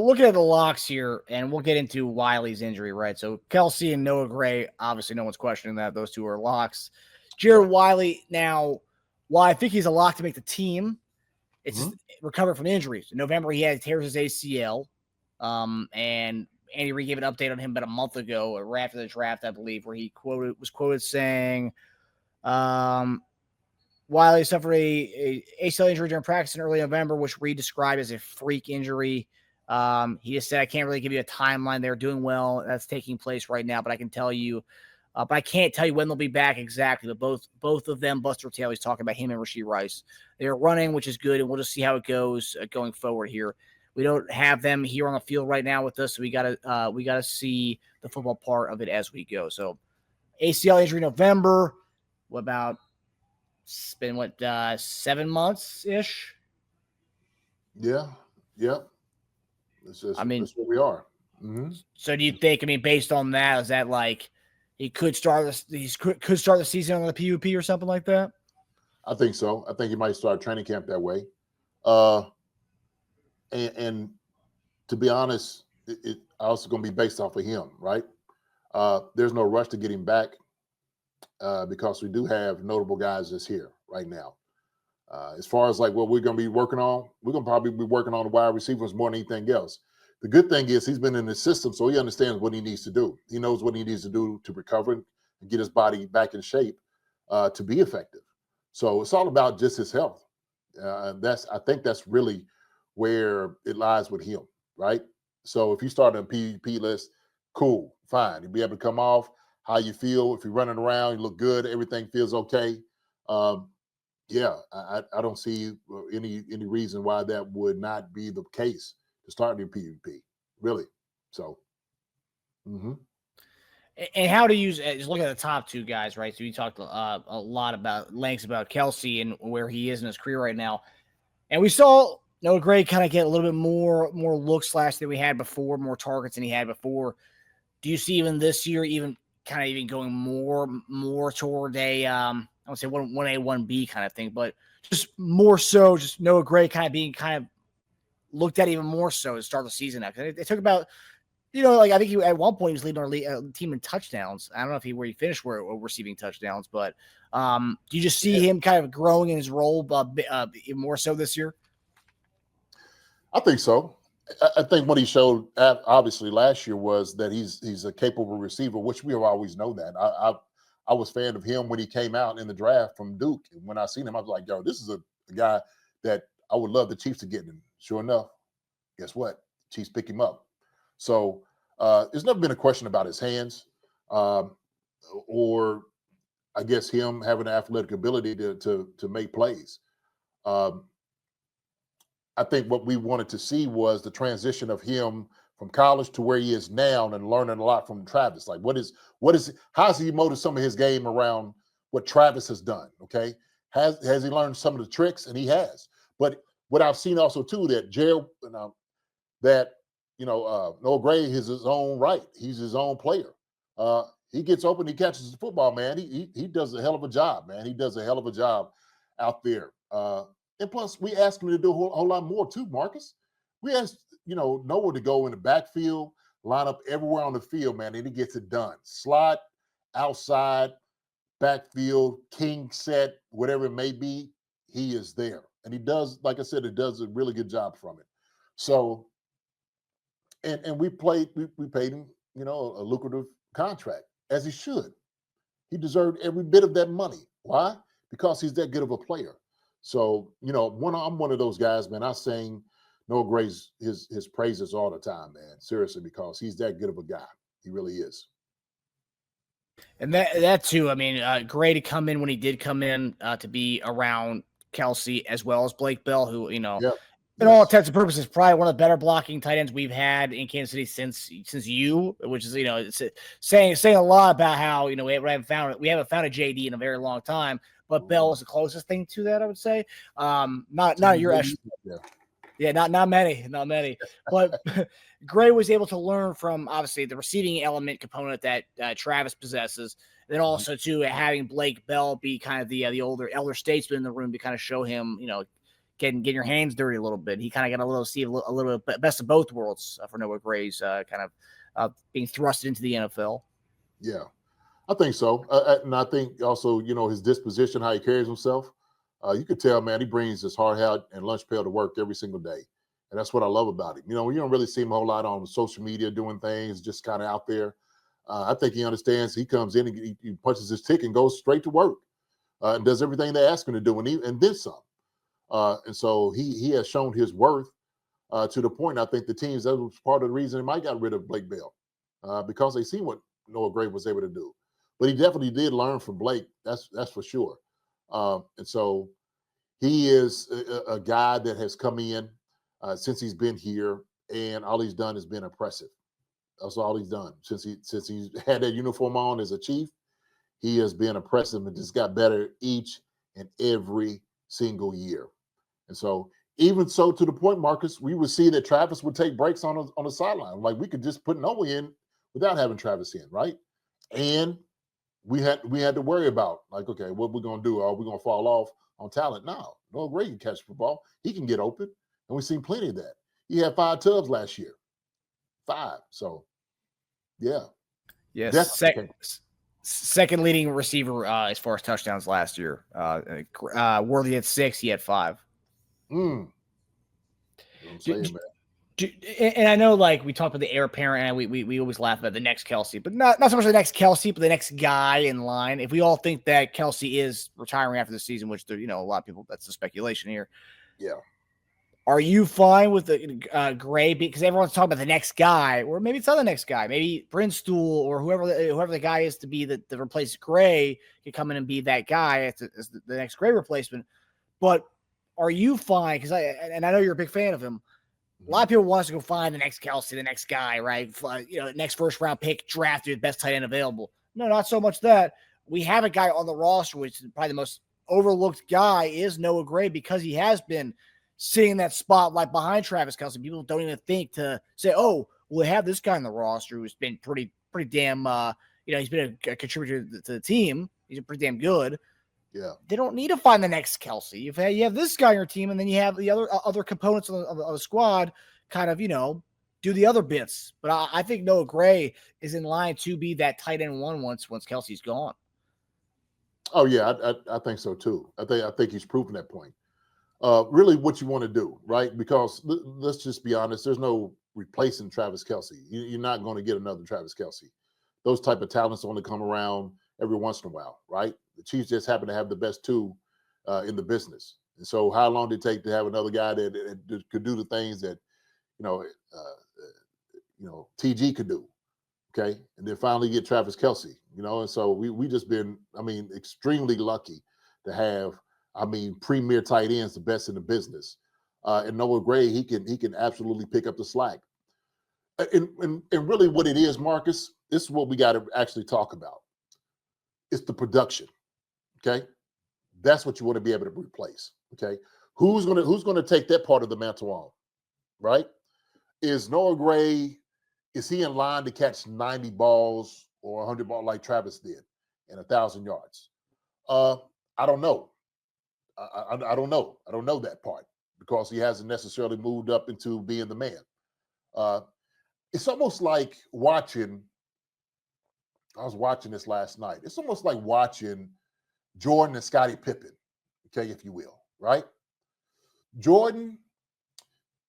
looking at the locks here, and we'll get into Wiley's injury, right? So Kelce and Noah Gray, obviously no one's questioning that. Those two are locks. Jared Wiley, now, while I think he's a lock to make the team, it's just recovered from injuries. In November, he had tears his ACL, and Andy Reid gave an update on him about a month ago, right after the draft, I believe, where he was quoted saying, Wiley suffered a ACL injury during practice in early November, which Reid described as a freak injury. He just said, I can't really give you a timeline. They're doing well. That's taking place right now, but I can tell you, but I can't tell you when they'll be back exactly. But both of them, Buster Taylor, he's talking about him and Rashee Rice. They're running, which is good, and we'll just see how it goes going forward here. We don't have them here on the field right now with us, so we gotta see the football part of it as we go. So ACL injury November. What about? It's been 7 months ish. Yeah. That's where we are. Mm-hmm. So do you think? I mean, based on that, is that like he could start the season on the PUP or something like that? I think so. I think he might start training camp that way. And to be honest, it also going to be based off of him, right? There's no rush to get him back because we do have notable guys that's here right now. As far as like what we're going to be working on, we're going to probably be working on the wide receivers more than anything else. The good thing is he's been in the system, so he understands what he needs to do. He knows what he needs to do to recover and get his body back in shape to be effective. So it's all about just his health. I think that's really where it lies with him, right? So if you start on a PUP list, cool, fine. You'll be able to come off how you feel. If you're running around, you look good, everything feels okay. I don't see any reason why that would not be the case to start your PUP, really. So, And how to use just look at the top two guys, right? So you talked a lot about Kelce and where he is in his career right now, and we saw Noah Gray kind of get a little bit more looks than we had before, more targets than he had before. Do you see even this year, even going more toward a I would say 1A 1B kind of thing, but just more so, just Noah Gray being looked at even more so to start the season now. It took about, I think he at one point he was leading our team in touchdowns. I don't know if where he finished receiving touchdowns, but do you just see him kind of growing in his role more so this year? I think so. I think what he showed obviously last year was that he's a capable receiver, which we have always known that. I was a fan of him when he came out in the draft from Duke. And when I seen him, I was like, yo, this is a guy that I would love the Chiefs to get him. Sure enough, guess what? Chiefs pick him up. So there's never been a question about his hands or I guess him having the athletic ability to make plays. I think what we wanted to see was the transition of him from college to where he is now and learning a lot from Travis. Like how's he molded some of his game around what Travis has done? Okay. Has he learned some of the tricks? And he has. But what I've seen also too, that Noah Gray is his own right. He's his own player. He gets open, he catches the football, man. He does a hell of a job, man. He does a hell of a job out there. And plus, we asked him to do a whole lot more too, Marcus. We asked, Noah to go in the backfield, line up everywhere on the field, man, and he gets it done. Slot, outside, backfield, king set, whatever it may be, he is there. And he does, like I said, it does a really good job from it. So, and we paid him, a lucrative contract, as he should. He deserved every bit of that money. Why? Because he's that good of a player. So, I'm one of those guys, man. I sing Noah Gray's his praises all the time, man. Seriously, because he's that good of a guy. He really is. And that too, I mean, Gray to come in when he did come in to be around Kelce as well as Blake Bell, who, in all intents and purposes, probably one of the better blocking tight ends we've had in Kansas City since you, which is, it's saying a lot about how, we haven't found a JD in a very long time. But Bell is the closest thing to that, I would say. Not your not many. But Gray was able to learn from obviously the receiving element component that Travis possesses, and then also too having Blake Bell be kind of the elder statesman in the room to kind of show him, getting your hands dirty a little bit. He kind of got a little bit best of both worlds for Noah Gray's kind of being thrusted into the NFL. Yeah, I think so. And I think also, his disposition, how he carries himself. You could tell, man, he brings his hard hat and lunch pail to work every single day. And that's what I love about him. You don't really see him a whole lot on social media doing things, just kind of out there. I think he understands. He comes in and he punches his ticket and goes straight to work and does everything they ask him to do and then some. And so he has shown his worth to the point. I think the teams, that was part of the reason they might got rid of Blake Bell because they see what Noah Gray was able to do. But he definitely did learn from Blake. That's for sure. And so he is a guy that has come in since he's been here, and all he's done has been impressive. That's all he's done since he's had that uniform on as a Chief. He has been impressive and just got better each and every single year. And so, even so, to the point, Marcus, we would see that Travis would take breaks on the sideline. Like we could just put Noah in without having Travis in, right? And we had to worry about like, okay, what we're gonna do? Are we gonna fall off on talent? No, Noah Gray can catch the football. He can get open, and we've seen plenty of that. He had 5 tubs last year, 5. So, yeah, yes, second leading receiver as far as touchdowns last year. Worthy at 6, he had 5. I'm saying, man. And I know, like, we talked about the heir apparent, and we always laugh about the next Kelce, but not so much the next Kelce, but the next guy in line. If we all think that Kelce is retiring after the season, which there, a lot of people, that's the speculation here. Yeah. Are you fine with the Gray? Because everyone's talking about the next guy, or maybe it's not the next guy. Maybe Brinstool or whoever the guy is to be the replace Gray can come in and be that guy as the next Gray replacement. But are you fine? Because I know you're a big fan of him. A lot of people want us to go find the next Kelce, the next guy, right? Next first round pick, drafted, best tight end available. No, not so much that. We have a guy on the roster, which is probably the most overlooked guy, is Noah Gray, because he has been sitting in that spotlight behind Travis Kelce. People don't even think to say, oh, well, we have this guy on the roster who's been pretty damn, he's been a contributor to the team. He's pretty damn good. Yeah, they don't need to find the next Kelce. You have this guy on your team, and then you have the other components of the squad kind of, do the other bits. But I think Noah Gray is in line to be that tight end one once Kelce's gone. Oh yeah, I think so too. I think he's proven that point. Really, what you want to do, right? Because let's just be honest. There's no replacing Travis Kelce. You're not going to get another Travis Kelce. Those type of talents only come around every once in a while, right? The Chiefs just happen to have the best 2 in the business. And so how long did it take to have another guy that could do the things that, TG could do? Okay. And then finally get Travis Kelce, and so we just been, extremely lucky to have, premier tight ends, the best in the business. And Noah Gray, he can absolutely pick up the slack. And really what it is, Marcus, this is what we got to actually talk about. It's the production. Okay. That's what you want to be able to replace. Okay. Who's gonna take that part of the mantle on? Right? Is Noah Gray, is he in line to catch 90 balls or 100 balls like Travis did and 1,000 yards? I don't know. I don't know. I don't know that part because he hasn't necessarily moved up into being the man. It's almost like watching. I was watching this last night. It's almost like watching Jordan and Scottie Pippen, okay, if you will, right? Jordan,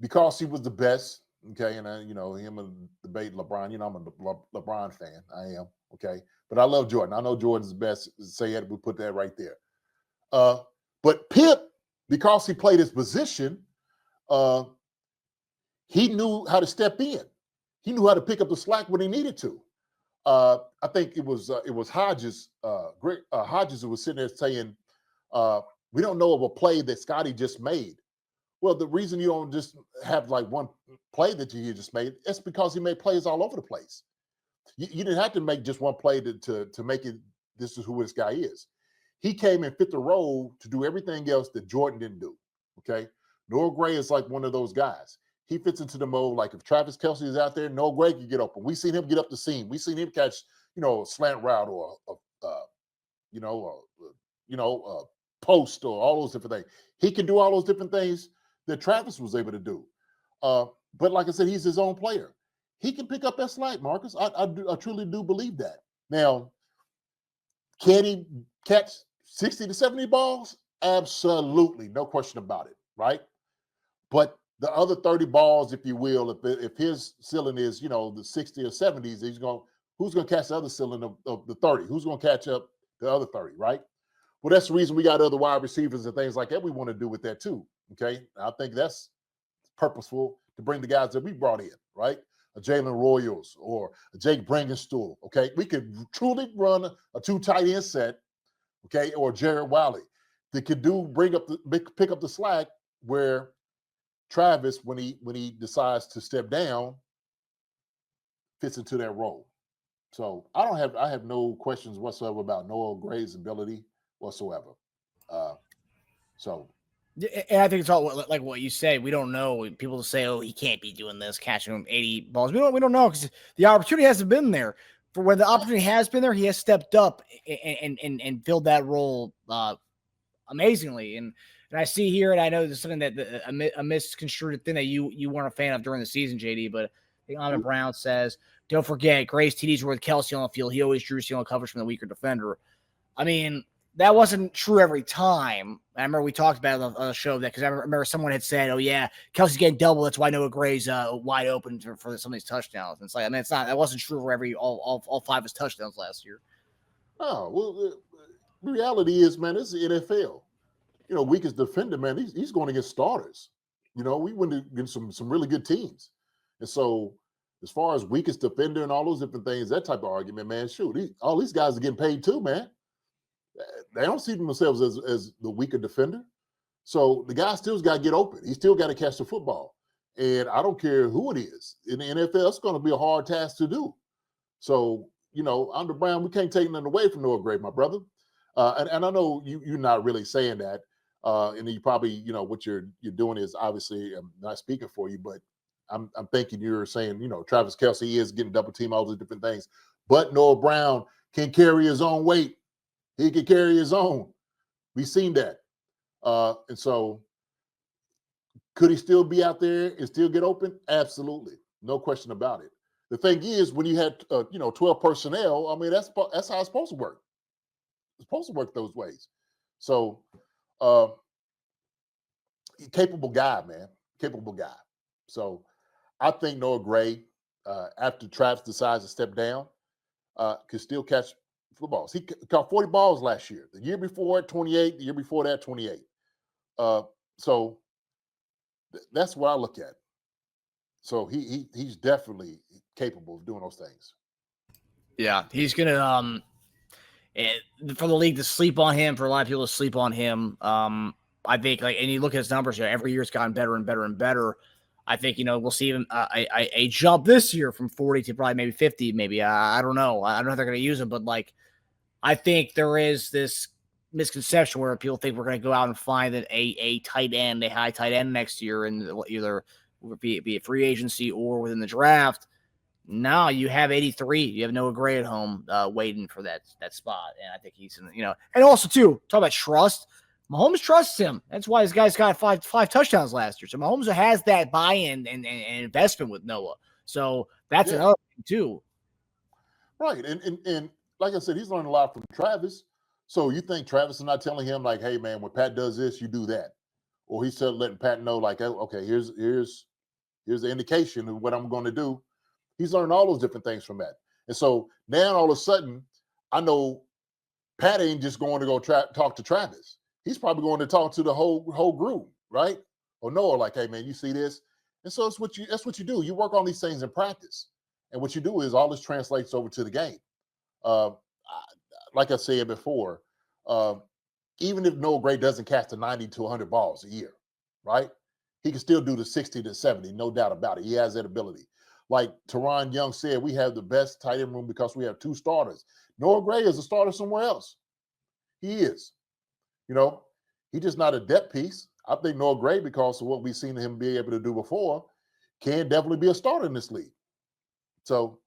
because he was the best, okay, and him and debate LeBron. I'm a LeBron fan. I am, okay, but I love Jordan. I know Jordan's the best. Say it, we put that right there. But Pip, because he played his position, he knew how to step in. He knew how to pick up the slack when he needed to. I think it was Hodges, Hodges, who was sitting there saying, "We don't know of a play that Scottie just made." Well, the reason you don't just have like one play that you just made, it's because he made plays all over the place. You didn't have to make just one play to make it. This is who this guy is. He came and fit the role to do everything else that Jordan didn't do. Okay, Noah Gray is like one of those guys. He fits into the mold. Like if Travis Kelce is out there, Noah Gray can get open. We seen him get up the seam. We seen him catch, a slant route or a post or all those different things. He can do all those different things that Travis was able to do. But like I said, he's his own player. He can pick up that slack, Marcus. I truly do believe that. Now, can he catch 60 to 70 balls? Absolutely. No question about it, right? But the other 30 balls, if you will, if his ceiling is, the 60 or 70s, who's going to catch the other ceiling of the 30? Who's going to catch up the other 30, right? Well, that's the reason we got other wide receivers and things like that we want to do with that too, okay? I think that's purposeful to bring the guys that we brought in, right? A Jalen Royals or a Jake Bringenstool, okay? We could truly run a 2 tight end set, okay, or Jared Wiley that could pick up the slack where Travis, when he decides to step down, fits into that role. So I have no questions whatsoever about Noah Gray's ability whatsoever. So And I think it's all like what you said. We don't know. People say, "Oh, he can't be doing this, catching him 80 balls." We don't know because the opportunity hasn't been there. For when the opportunity has been there, he has stepped up and filled that role amazingly. And I see here, and I know there's something that a misconstrued thing that you weren't a fan of during the season, JD. But I think Ahmed Brown says, "Don't forget, Gray's TDs were with Kelce on the field. He always drew stealing coverage from the weaker defender." I mean, that wasn't true every time. I remember we talked about it on the show that because I remember someone had said, "Oh yeah, Kelce's getting double. That's why Noah Gray's wide open for some of these touchdowns." And it's like, I mean, it's not. That wasn't true for all 5 of his touchdowns last year. oh well, the reality is, man, this is the NFL. Weakest defender, man, he's going against starters. We went against some really good teams, and so as far as weakest defender and all those different things, that type of argument, man, shoot, all these guys are getting paid too, man. They don't see themselves as the weaker defender. So the guy still's got to get open. He still got to catch the football. And I don't care who it is. In the NFL, it's going to be a hard task to do. So, under Brown, we can't take nothing away from Noah Gray, my brother. And I know you're not really saying that. And you probably, what you're doing is obviously I'm not speaking for you, but I'm thinking you're saying, Travis Kelce is getting double team, all these different things. But Noah Brown can carry his own weight. He can carry his own. We've seen that. And so could he still be out there and still get open? Absolutely. No question about it. The thing is, when you had 12 personnel, I mean, that's how it's supposed to work. It's supposed to work those ways. So capable guy, man. Capable guy. So I think Noah Gray, after Travis decides to step down, could still catch footballs. He caught 40 balls last year. The year before, 28. The year before that, 28. So that's what I look at. So he's definitely capable of doing those things. Yeah, he's gonna for the league to sleep on him, for a lot of people to sleep on him. I think and you look at his numbers, every year it's gotten better and better and better. I think we'll see him a jump this year from 40 to probably maybe 50. Maybe I don't know. I don't know if they're going to use him, but I think there is this misconception where people think we're going to go out and find a tight end, a high tight end next year, and either be it free agency or within the draft. No, you have 83. You have Noah Gray at home waiting for that spot. And I think he's and also too, talk about trust. Mahomes trusts him. That's why this guy's got five touchdowns last year. So Mahomes has that buy-in and investment with Noah. So that's another thing too. Right. And like I said, he's learned a lot from Travis. So you think Travis is not telling him like, hey man, when Pat does this, you do that. Or he's still letting Pat know, like, okay, here's the indication of what I'm going to do. He's learned all those different things from that. And so now all of a sudden, I know Pat ain't just going to go talk to Travis. He's probably going to talk to the whole group, right? Or Noah, like, hey man, you see this? And so that's what you do. You work on these things in practice. And what you do is all this translates over to the game. Like I said before, even if Noah Gray doesn't catch the 90 to 100 balls a year, right? He can still do the 60 to 70, no doubt about it. He has that ability. Like Teron Young said, we have the best tight end room because we have 2 starters. Noah Gray is a starter somewhere else. He is. He's just not a depth piece. I think Noah Gray, because of what we've seen him be able to do before, can definitely be a starter in this league. So,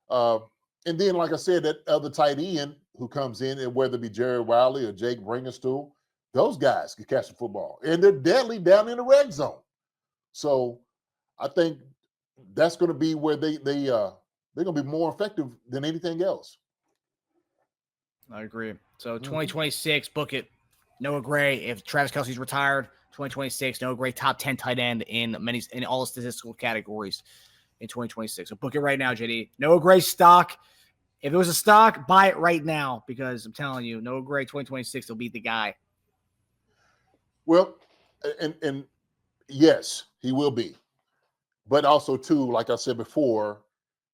and then, like I said, that other tight end who comes in, and whether it be Jared Wiley or Jake Bringenstool, Those guys can catch the football, and they're deadly down in the red zone. So I think that's going to be where they're going to be more effective than anything else. I agree. So 2026, book it. Noah Gray, if Travis Kelce's retired, 2026, Noah Gray, top 10 tight end in all statistical categories in 2026. So book it right now, JD. Noah Gray stock. If it was a stock, buy it right now, because I'm telling you, Noah Gray 2026 will be the guy. Well, and yes, he will be. But also, too, like I said before,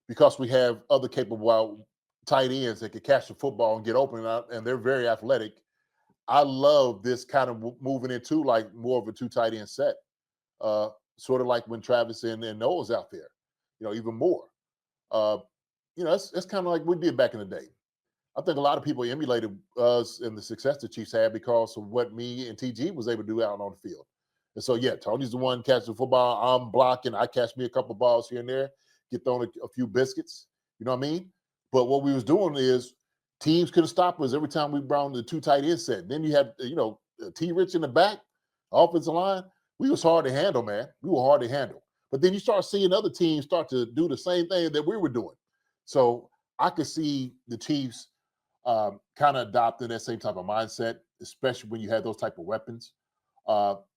because we have other capable tight ends that can catch the football and get open, and they're very athletic. I love this kind of moving into like more of a 2 tight end set, sort of like when Travis and Noah's out there, even more. It's kind of like we did back in the day. I think a lot of people emulated us in the success the Chiefs had because of what me and TG was able to do out on the field. And so, yeah, Tony's the one catching the football. I'm blocking. I catch me a couple of balls here and there, get thrown a few biscuits. You know what I mean? But what we was doing is teams couldn't stop us every time we brought the 2 tight end set. Then you had, T. Rich in the back, offensive line. We was hard to handle, man. We were hard to handle. But then you start seeing other teams start to do the same thing that we were doing. So I could see the Chiefs kind of adopting that same type of mindset, especially when you have those type of weapons.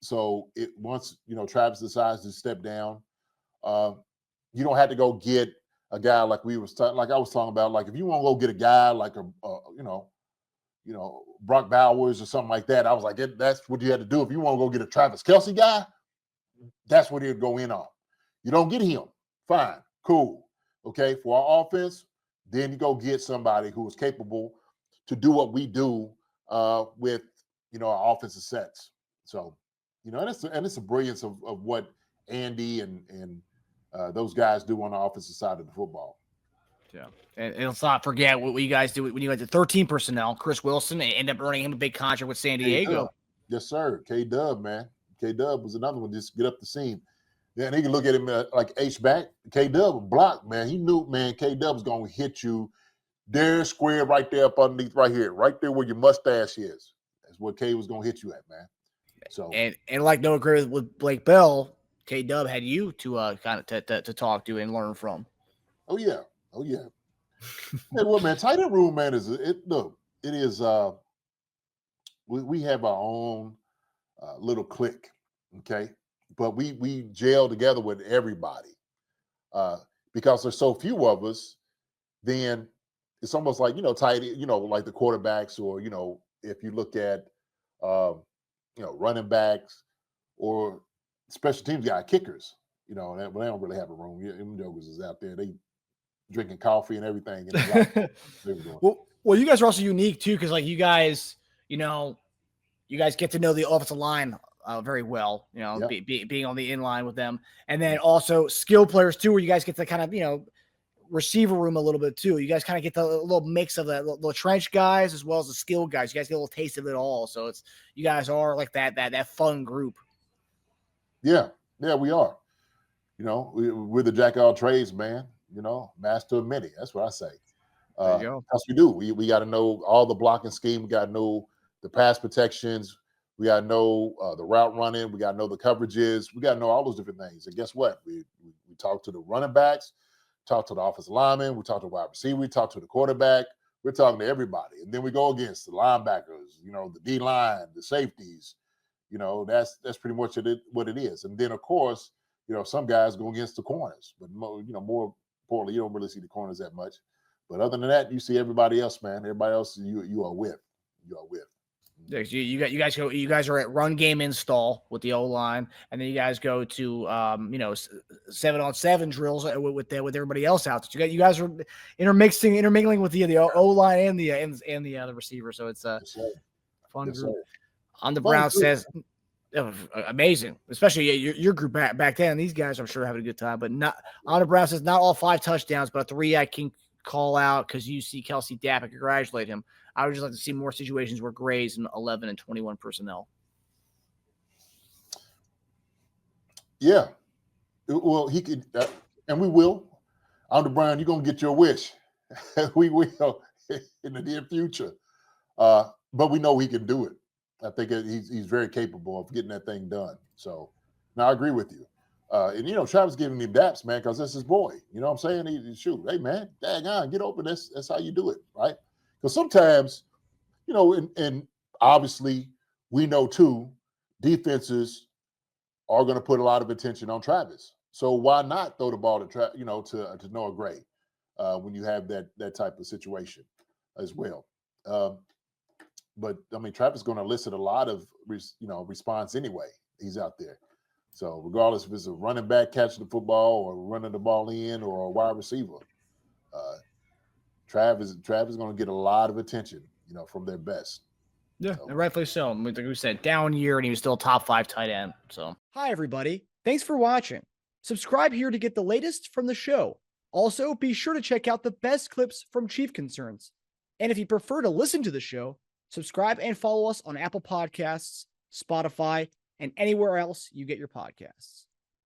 So once Travis decides to step down, you don't have to go get a guy like I was talking about. Like if you want to go get a guy like Brock Bowers or something like that, I was like, that's what you had to do. If you want to go get a Travis Kelce guy, that's what he'd go in on. You don't get him, fine, cool, okay. For our offense, then you go get somebody who is capable to do what we do with our offensive sets. So, and it's a brilliance of what Andy and those guys do on the offensive side of the football. Yeah, and let's not forget what you guys do when you guys did 13 personnel. Chris Wilson ended up earning him a big contract with San Diego. K-Dub. Yes, sir. K-Dub, man. K-Dub was another one. Just get up the seam. Then he can look at him like H-back. K-Dub blocked, man. He knew, man, K-Dub was going to hit you there, square right there up underneath right here, right there where your mustache is. That's what K was going to hit you at, man. So and like Noah Gray with Blake Bell, K-Dub had you to kind of to talk to and learn from. Oh yeah. Hey, well, man, tight end room, man, we have our own little clique, okay? But we gel together with everybody because there's so few of us. Then it's almost like tight, like the quarterbacks, or if you look at running backs or special teams guy kickers, they don't really have a room. Them jokers is out there, they drinking coffee and everything. Well, you guys are also unique too, because like you guys get to know the offensive line very well, Yep. being on the inline with them, and then also skill players too, where you guys get to kind of receiver room a little bit too. You guys kind of get the little mix of the trench guys as well as the skill guys. You guys get a little taste of it all. So you guys are like that fun group. Yeah, we are. We're the jack of all trades, man. Master of many. That's what I say. Because we do. We got to know all the blocking scheme. We got to know the pass protections. We got to know the route running. We got to know the coverages. We got to know all those different things. And guess what? We talk to the running backs, talk to the offensive lineman, we talk to the wide receiver, we talk to the quarterback. We're talking to everybody. And then we go against the linebackers, the D-line, the safeties. That's pretty much what it is. And then, of course, some guys go against the corners. But, more importantly, you don't really see the corners that much. But other than that, you see everybody else, man. Everybody else you are with. You are with. Yeah, you guys are at run game install with the O line, and then you guys go to 7-on-7 drills with everybody else out there. You guys are intermingling with the O line and the receiver. So it's a fun group. On the Brown says, amazing, especially your group back then. These guys, I'm sure, having a good time. But not on the Brown says not all 5 touchdowns, but 3 I can call out because you see Kelce Dapp and congratulate him. I would just like to see more situations where Gray's in 11 and 21 personnel. Yeah. Well, he could, and we will. On the Brown, you're going to get your wish. We will in the near future. But we know he can do it. I think he's very capable of getting that thing done. So, now I agree with you. And Travis giving him daps, man, because that's his boy. You know what I'm saying? He shoot, hey man, dang on, get open. That's how you do it, right? Because sometimes, and obviously we know too, defenses are going to put a lot of attention on Travis. So why not throw the ball to Noah Gray when you have that type of situation as well? But I mean, Travis is going to elicit a lot of response anyway. He's out there. So regardless if it's a running back catching the football or running the ball in or a wide receiver, Travis is going to get a lot of attention, from their best. Yeah, and rightfully so. Like we said, down year, and he was still a top 5 tight end. So, hi everybody, thanks for watching. Subscribe here to get the latest from the show. Also, be sure to check out the best clips from Chief Concerns. And if you prefer to listen to the show, subscribe and follow us on Apple Podcasts, Spotify, and anywhere else you get your podcasts.